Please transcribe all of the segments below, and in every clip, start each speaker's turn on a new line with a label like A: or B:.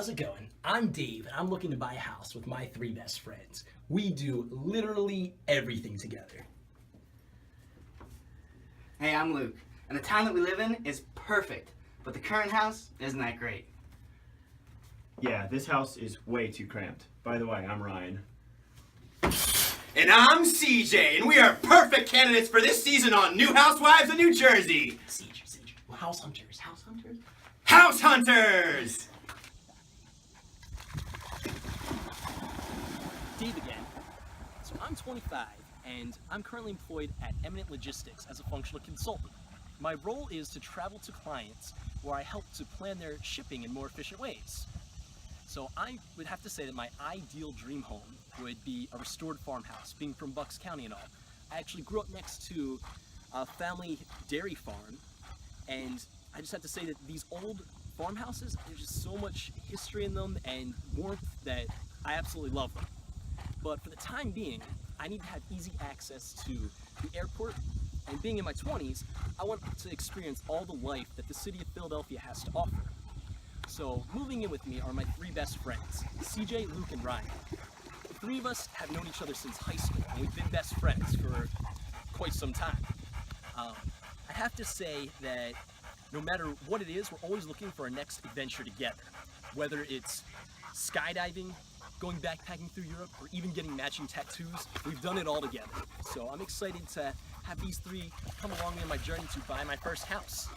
A: how's it going? I'm Dave, and I'm looking to buy a house with my three best friends. We do literally everything together.
B: Hey, I'm Luke, and the town that we live in is perfect, but the current house isn't that great.
C: Yeah, this house is way too cramped. By the way, I'm Ryan.
D: And I'm CJ, and we are perfect candidates for this season on New Housewives of New Jersey.
A: Siege. Well, house hunters.
D: House Hunters!
E: Dave again. So I'm 25, and I'm currently employed at Eminent Logistics as a functional consultant. My role is to travel to clients where I help to plan their shipping in more efficient ways. So I would have to say that my ideal dream home would be a restored farmhouse, being from Bucks County and all. I actually grew up next to a family dairy farm, and I just have to say that these old farmhouses, there's just so much history in them and warmth that I absolutely love them. But for the time being, I need to have easy access to the airport, and being in my 20s, I want to experience all the life that the city of Philadelphia has to offer. So moving in with me are my three best friends, CJ, Luke, and Ryan. The three of us have known each other since high school, and we've been best friends for quite some time. I have to say that no matter what it is, we're always looking for our next adventure together. Whether it's skydiving, going backpacking through Europe, or even getting matching tattoos, we've done it all together. So I'm excited to have these three come along in my journey to buy my first house.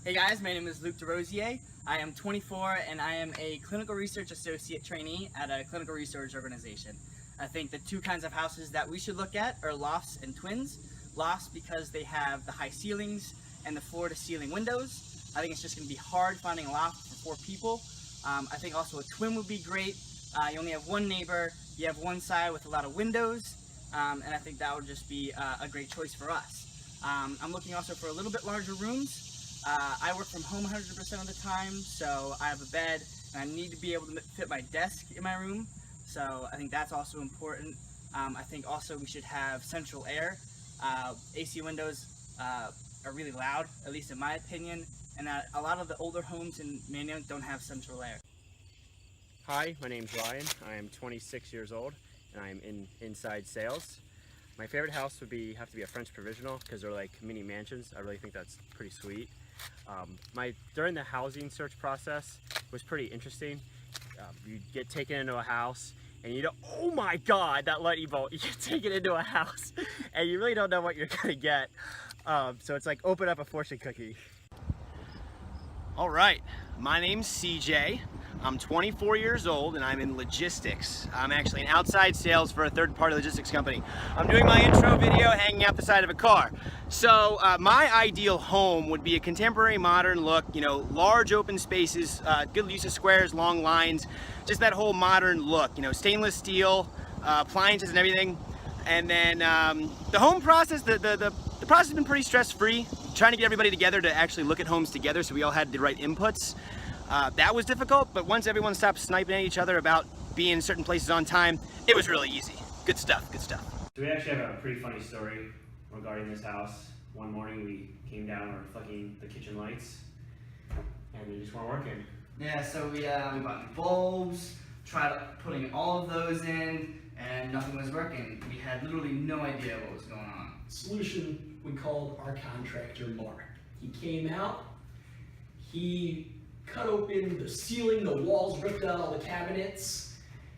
B: Hey guys, my name is Luke DeRosier. I am 24 and I am a clinical research associate trainee at a clinical research organization. I think the two kinds of houses that we should look at are lofts and twins. Lofts because they have the high ceilings and the floor-to-ceiling windows. I think it's just going to be hard finding a loft for 4 people. I think also a twin would be great. You only have one neighbor, you have one side with a lot of windows, and I think that would just be a great choice for us. I'm looking also for a little bit larger rooms. I work from home 100% of the time, so I have a bed, and I need to be able to fit my desk in my room, so I think that's also important. I think also we should have central air. AC windows are really loud, at least in my opinion, and that a lot of the older homes in Manayunk don't have central air.
C: Hi, my name's Ryan. I am 26 years old, and I'm in inside sales. My favorite house would have to be a French provisional because they're like mini mansions. I really think that's pretty sweet. During the housing search process was pretty interesting. You get taken into a house, and you don't, oh my God, that lightning bolt, you get taken into a house and you really don't know what you're gonna get. So it's like open up a fortune cookie.
D: All right, my name's CJ. I'm 24 years old and I'm in logistics. I'm actually in outside sales for a third-party logistics company. I'm doing my intro video hanging out the side of a car. So my ideal home would be a contemporary modern look, you know, large open spaces, good use of squares, long lines, just that whole modern look, you know, stainless steel, appliances and everything. And then the home process, the process has been pretty stress-free. Trying to get everybody together to actually look at homes together so we all had the right inputs. That was difficult, but once everyone stopped sniping at each other about being in certain places on time, it was really easy. Good stuff, good stuff.
C: So we actually have a pretty funny story regarding this house. One morning we came down, we were flicking the kitchen lights, and they just weren't working.
B: Yeah, so we bought new bulbs, tried putting all of those in, and nothing was working. We had literally no idea what was going on.
A: Solution, we called our contractor Mark. He came out, he cut open the ceiling, the walls, ripped out all the cabinets.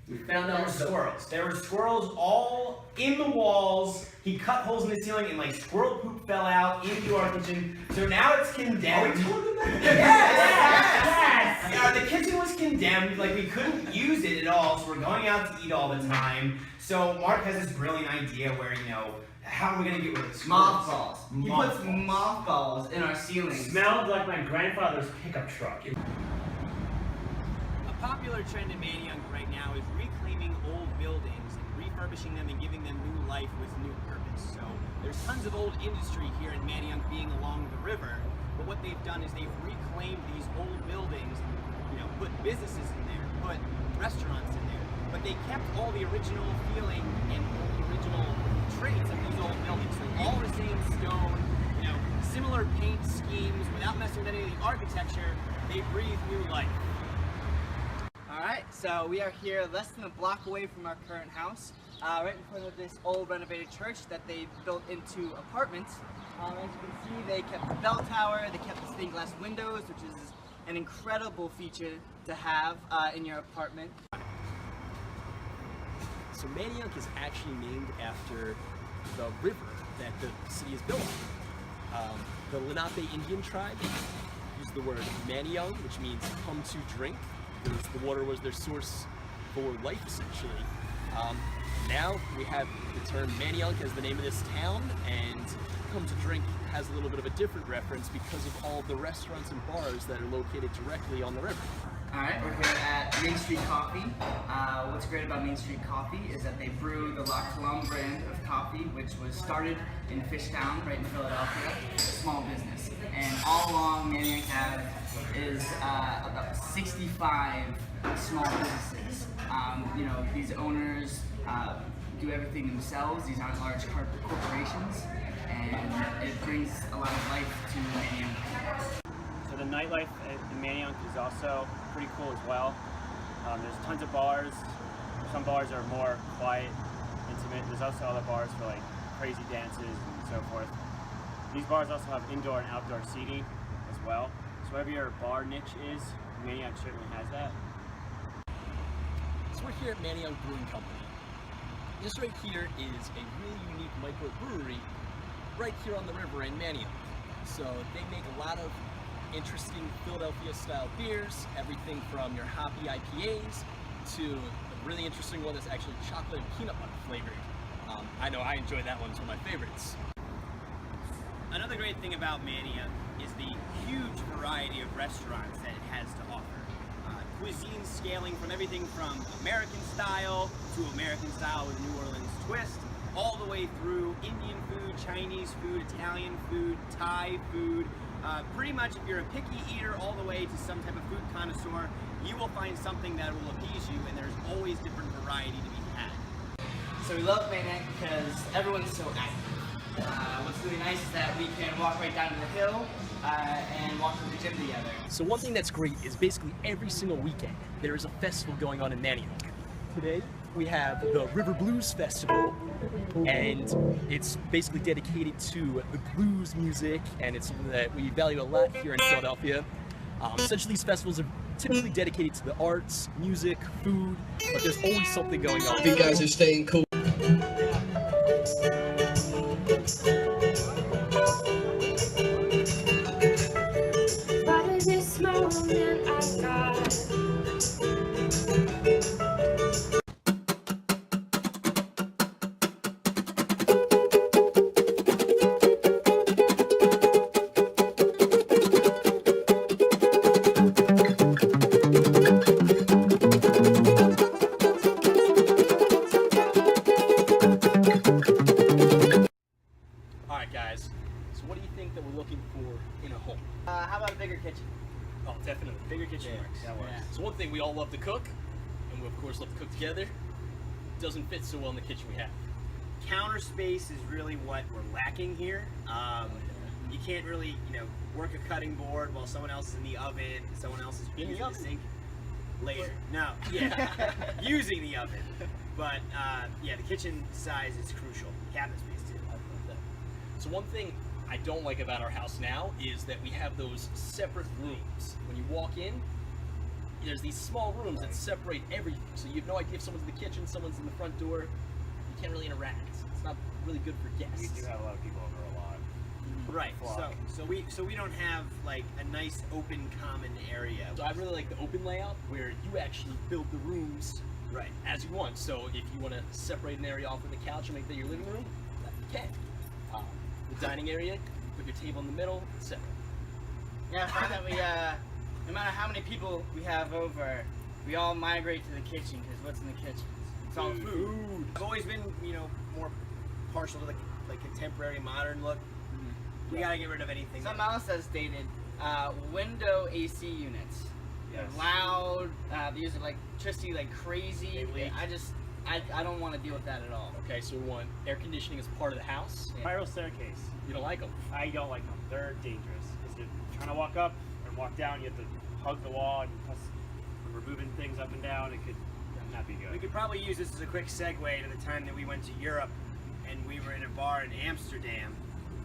A: We found out
D: There were squirrels all in the walls. He cut holes in the ceiling and like squirrel poop fell out into our kitchen. So now it's condemned.
A: we told them that?
D: Yes! The kitchen was condemned. Like we couldn't use it at all. So we're going out to eat all the time. So Mark has this brilliant idea where, you know, how are we gonna get rid of the
B: Mothballs. He puts mothballs in our ceilings.
C: Smelled like my grandfather's pickup truck.
F: A popular trend in Manayunk right now is reclaiming old buildings and refurbishing them and giving them new life with new purpose. So there's tons of old industry here in Manayunk being along the river, but what they've done is they've reclaimed these old buildings, you know, put businesses in there, put restaurants in there, but they kept all the original feeling and all the original traits of these old buildings. So all the same stone, you know, similar paint schemes, without messing with any of the architecture, they breathe new life.
B: Alright, so we are here less than a block away from our current house, right in front of this old renovated church that they built into apartments. As you can see, they kept the bell tower, they kept the stained glass windows, which is an incredible feature to have in your apartment.
E: So Manayunk is actually named after the river that the city is built on. The Lenape Indian tribe used the word Manayunk, which means come to drink, because the water was their source for life, essentially. Now we have the term Manayunk as the name of this town, and come to drink has a little bit of a different reference because of all the restaurants and bars that are located directly on the river.
B: Alright, we're here at Main Street Coffee. What's great about Main Street Coffee is that they brew the La Colombe brand of coffee, which was started in Fishtown, right in Philadelphia, a small business. And all along Manayunk Ave is about 65 small businesses. You know, these owners do everything themselves. These aren't large corporations, and it brings a lot of life to Manayunk.
C: So the nightlife in Manayunk is also pretty cool as well. There's tons of bars. Some bars are more quiet, intimate. There's also other bars for like crazy dances and so forth. These bars also have indoor and outdoor seating as well. So whatever your bar niche is, Manayunk certainly has that.
E: So we're here at Manayunk Brewing Company. This right here is a really unique microbrewery right here on the river in Manayunk. So they make a lot of interesting Philadelphia style beers, everything from your hoppy IPAs to a really interesting one that's actually chocolate and peanut butter flavored. I know I enjoy that one, it's one of my favorites.
F: Another great thing about Manayunk is the huge variety of restaurants that it has to offer. Cuisine scaling from everything from American style to American style with a New Orleans twist, all the way through Indian food, Chinese food, Italian food, Thai food. Pretty much if you're a picky eater all the way to some type of food connoisseur, you will find something that will appease you, and there's always different variety to be had.
B: So we love Manayunk because everyone's so active. What's really nice is that we can walk right down to the hill and walk to the gym together.
E: So one thing that's great is basically every single weekend there is a festival going on in Manayunk. Today we have the River Blues Festival, and it's basically dedicated to the blues music, and it's something that we value a lot here in Philadelphia. Essentially these festivals are typically dedicated to the arts, music, food, but there's always something going on.
G: You guys are staying cool.
H: What is this moment I got?
E: Alright guys, so what do you think that we're looking for in a home?
B: How about a bigger kitchen?
E: Oh, definitely. Bigger kitchen works.
B: that works.
E: So one thing, we all love to cook, and we of course love to cook together. Doesn't fit so well in the kitchen we have.
F: Counter space is really what we're lacking here. You can't really, work a cutting board while someone else is in the oven, someone else is
E: In the
F: using the
E: oven?
F: sink. Later. No, yeah, using the oven. But yeah, the kitchen size is crucial. Cabinet space too.
E: I love that. So one thing I don't like about our house now is that we have those separate rooms. When you walk in, there's these small rooms that separate everything. So you have no idea if someone's in the kitchen, someone's in the front door. You can't really interact. It's not really good for guests.
C: We do have a lot of people over a lot.
F: Right.
C: Flock.
F: So we don't have like a nice open common area.
E: So I really like the open layout where you actually build the rooms
F: Right.
E: as you want. So if you want to separate an area off with a couch and make that your living room, that you can. The dining area, put your table in the middle, etc.
B: Yeah, I find that we, no matter how many people we have over, we all migrate to the kitchen because what's in the kitchen? It's all food.
F: I've always been, more partial to the contemporary modern look. We gotta get rid of anything.
B: Something else that's dated, window AC units.
F: Yes.
B: They're loud, they use electricity like crazy.
F: They leak.
B: I don't want to deal with that at all.
E: Okay, so we want air conditioning as part of the house.
B: Yeah.
C: Spiral staircase.
E: You don't like them.
C: I don't like them. They're dangerous. Because you're trying to walk up and walk down, you have to hug the wall and plus we're moving things up and down, it could not be good.
F: We could probably use this as a quick segue to the time that we went to Europe and we were in a bar in Amsterdam.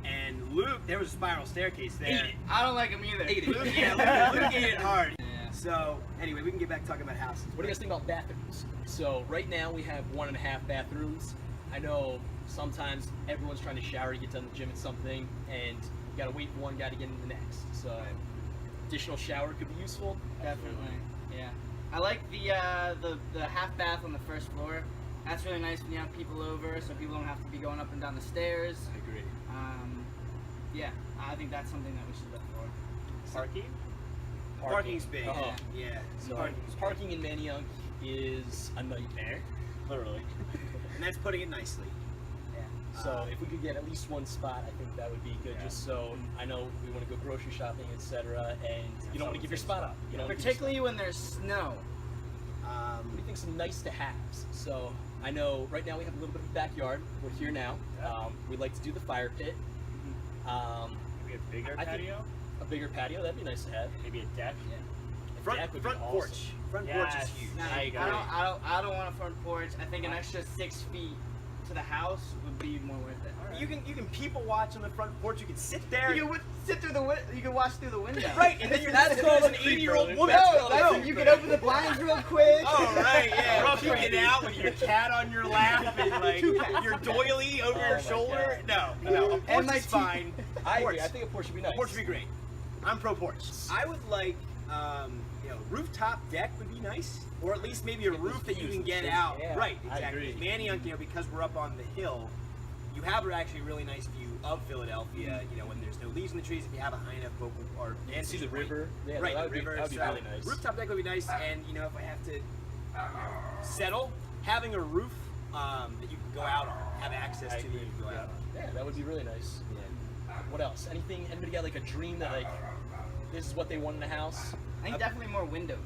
F: And Luke, there was a spiral staircase there.
B: I don't like them either.
F: Luke ate it hard.
B: Yeah.
F: So, anyway, we can get back to talking about houses.
E: What do you guys think about bathrooms? So right now we have 1.5 bathrooms. I know sometimes everyone's trying to shower to get done the gym at something, and you gotta wait for one guy to get into the next. So additional shower could be useful.
B: Definitely. Yeah. I like the half bath on the first floor. That's really nice when you have people over, so people don't have to be going up and down the stairs.
E: I agree.
B: Yeah, I think that's something that we should look for.
C: Parking?
F: Parking's big.
E: Oh.
F: Yeah.
E: So
F: Parking's
E: parking in Manayunk is a nightmare, literally.
F: big. And that's putting it nicely.
E: So if we could get at least one spot, I think that would be good.
C: Yeah.
E: Just so I know we want to go grocery shopping, etc., and you don't want to give your spot up. You know,
B: Particularly when there's snow.
E: what do you think some nice to haves? So I know right now we have a little bit of a backyard. We're here now. We'd like to do the fire pit.
C: Maybe a bigger
E: I think-
C: patio?
E: A bigger patio, that'd be nice to have.
C: Maybe a deck?
E: A
F: Front
E: deck would be
F: porch.
E: awesome.
F: Front porch is
C: Yes.
F: huge.
B: No,
C: I agree.
B: I don't want a front porch. I think an extra 6 feet to the house would be more worth it.
F: You can people watch on the front porch. You can sit there.
B: You can sit through the you can watch through the window.
F: Right, and then you're
E: That's
F: sitting
E: called
F: there as
E: a
F: an 80-year-old
E: creep,
F: woman.
E: brother.
B: No, that's you can open the blinds real quick.
F: Oh right, yeah. Peeking out with your cat on your lap and like your doily over
E: Oh
F: your
E: my
F: shoulder.
E: God.
F: No, a porch
B: And my
F: is fine.
E: I agree.
F: Porch.
E: I think a porch would be nice.
F: Porch would be great. I'm pro porch. I would like, rooftop deck would be nice, or at least maybe a roof that you can get out.
E: Yeah,
F: Right,
E: I
F: exactly.
E: agree.
F: Manayunk, because we're up on the hill, you have actually a really nice view of Philadelphia. When there's no leaves in the trees, if you have a high enough vocal or
E: You can see the river. Yeah,
F: right,
E: that would
F: the river.
E: Be, that would be
F: so
E: really nice.
F: Rooftop deck would be nice, and if I have to settle, having a roof that you can go out on, have access
E: I
F: to that
E: agree.
F: you can go out on.
E: Yeah, that would be really nice. What else? Anybody got like a dream that like this is what they want in a house?
B: I think definitely more windows.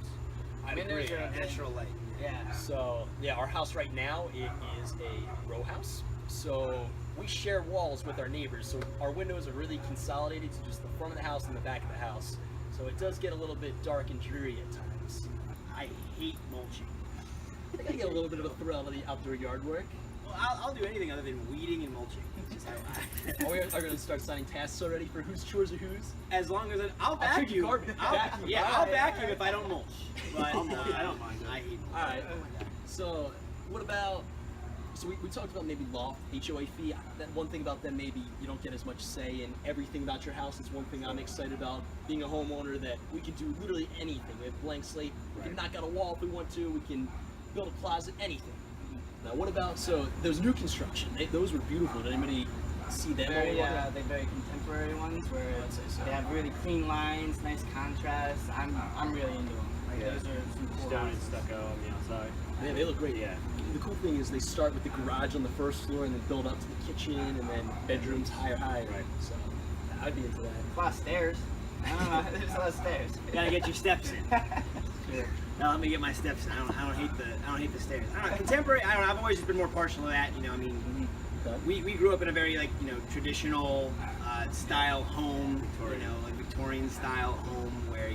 B: Windows
E: agree.
B: are a big-
F: Natural light.
B: Yeah.
E: So yeah, our house right now it is a row house. So we share walls with our neighbors. So our windows are really consolidated to just the front of the house and the back of the house. So it does get a little bit dark and dreary at times.
F: I hate mulching.
E: I think I get a little bit of a thrill out of the outdoor yard work.
F: Well, I'll do anything other than weeding and mulching. It's just how
E: We are going to start signing tasks already for whose chores are whose.
F: as long as I'll
E: trade
F: vacuum.
E: you garbage. Vacuum.
F: I'll
E: Alright,
F: vacuum
E: alright.
F: if I don't mulch. But I don't mind. I hate mulching.
E: All right. So what about? So we talked about maybe loft HOA fee. That one thing about them, maybe you don't get as much say in everything about your house. It's one thing I'm excited about being a homeowner, that we can do literally anything. We have a blank slate. We can knock out a wall if we want to. We can build a closet, anything. Now what about those new construction? Those were beautiful. Did anybody see them?
B: Very,
E: while we were
B: they're very contemporary ones where
E: I'd say so.
B: they have really clean lines, nice contrast. I'm really into them. Like
C: Yeah.
B: those are some cool
C: Stone and
B: houses.
C: stucko on the outside.
E: Yeah, they look great.
C: Yeah.
E: The cool thing is they start with the garage on the first floor and then build up to the kitchen and then bedrooms higher.
C: Right.
E: So I'd be into that.
B: A lot of stairs. I don't know. There's a lot of stairs.
F: You gotta get your steps in. Now let me get my steps in. I don't hate the stairs. I don't know, contemporary. I don't know. I've always just been more partial to that.
E: Okay.
F: We grew up in a very traditional style home. Like Victorian style home where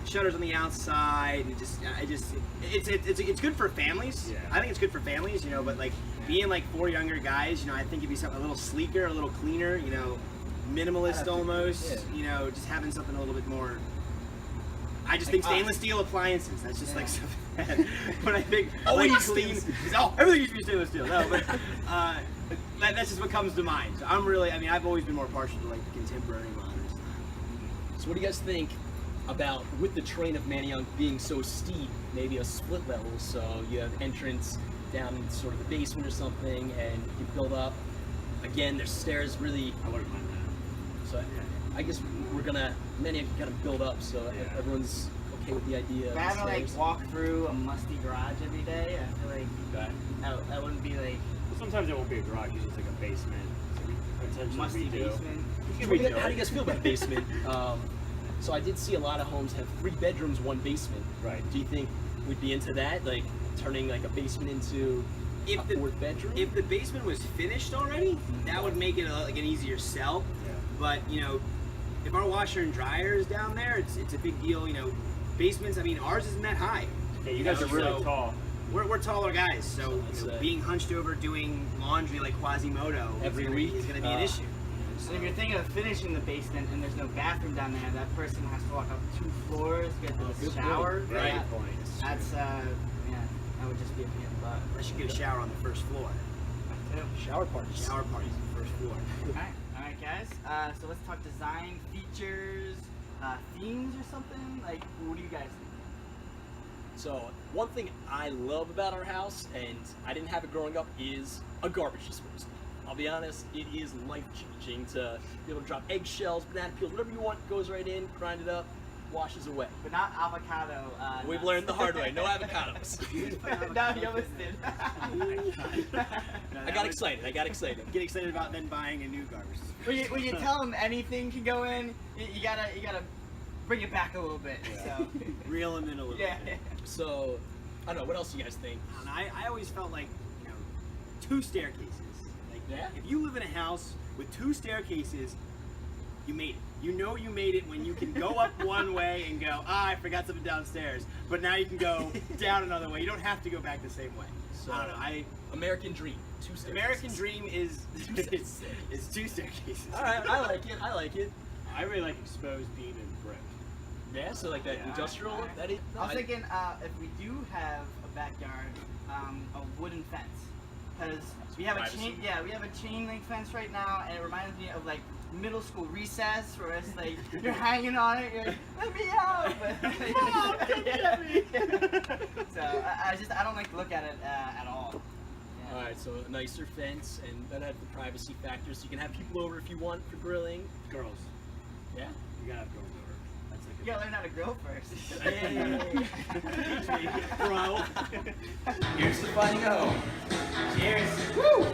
F: shutters on the outside and it's good for families.
C: Yeah.
F: I think it's good for families. But like being like 4 younger guys, I think it'd be something a little sleeker, a little cleaner. Minimalist almost.
E: Yeah.
F: Just having something a little bit more. I just think stainless steel appliances. That's just like something that when I think like clean. Everything used to be stainless steel. No, but that's just what comes to mind. So I've always been more partial to like the contemporary modern style.
E: So what do you guys think about, with the terrain of Manayunk being so steep, maybe a split level, so you have entrance down in sort of the basement or something and you build up. Again, there's stairs really,
C: I wouldn't mind that.
E: so I guess Manayunk kind of build up, so everyone's okay with the idea of
B: If
E: the
B: I have to like
E: stairs.
B: walk through a musty garage every day, I feel like
C: Okay.
B: that wouldn't be like
C: Sometimes it won't be a garage, usually it's like a basement. So we potentially
B: musty
C: we do.
B: basement.
E: How do you guys feel about a basement? So I did see a lot of homes have 3 bedrooms, 1 basement.
C: Right.
E: Do you think we'd be into that, like turning like a basement into a 4th bedroom?
F: If the basement was finished already, that would make it like an easier sell.
C: Yeah.
F: But if our washer and dryer is down there, it's a big deal. basements, I mean, ours isn't that high.
C: Yeah, you guys are really
F: So-
C: tall.
F: We're taller guys, so
E: that's it.
F: being hunched over doing laundry like Quasimodo
E: Every week,
F: is gonna be an issue.
B: So if you're thinking of finishing the basement and there's no bathroom down there, that person has to walk up 2 floors, get to the
E: good
B: shower.
E: point.
F: Right.
B: Yeah,
C: Point.
B: that's yeah, that would just be a pain in the butt.
F: Unless you get a shower on the first floor.
E: Shower parties.
F: Shower parties on the first floor.
B: Alright guys. So let's talk design, features, themes or something. Like, what do you guys think?
E: So one thing I love about our house, and I didn't have it growing up, is a garbage disposal. I'll be honest, it is life-changing to be able to drop eggshells, banana peels, whatever you want, goes right in, grind it up, washes away.
B: But not avocado.
E: We've
B: nuts.
E: learned the hard way, no avocados.
B: No, you almost did.
E: I got excited,
F: Get excited about then buying a new garbage.
B: When you tell them anything can go in, you gotta bring it back a little bit. So
F: Reel them in a little
B: yeah.
F: bit.
E: So, I don't know, what else do you guys think?
F: And I always felt like, 2 staircases. Like,
E: Yeah?
F: if you live in a house with 2 staircases, you made it. You know you made it when you can go up one way and go, I forgot something downstairs. But now you can go down another way. You don't have to go back the same way.
E: So,
F: I don't know.
E: American dream, 2 staircases.
F: American dream is 2 staircases.
E: Alright, I like it.
C: I really like exposed beam and brick.
E: Yeah, so like that industrial, that is.
B: I was thinking if we do have a backyard, a wooden fence, because we have
E: Privacy.
B: we have a chain link fence right now, and it reminds me of like middle school recess, where it's like you're hanging on it, you're like, let me out.
F: Mom, come get me.
B: So I don't like to look at it at all. Yeah.
E: Alright, so a nicer fence, and that has the privacy factor, so you can have people over if you want for grilling.
C: Girls.
E: Yeah.
C: You gotta have girls over. That's like
B: You gotta learn how to grill first.
E: Hey.
F: Bro.
A: Here's to finding a home.
B: Cheers.
A: Woo!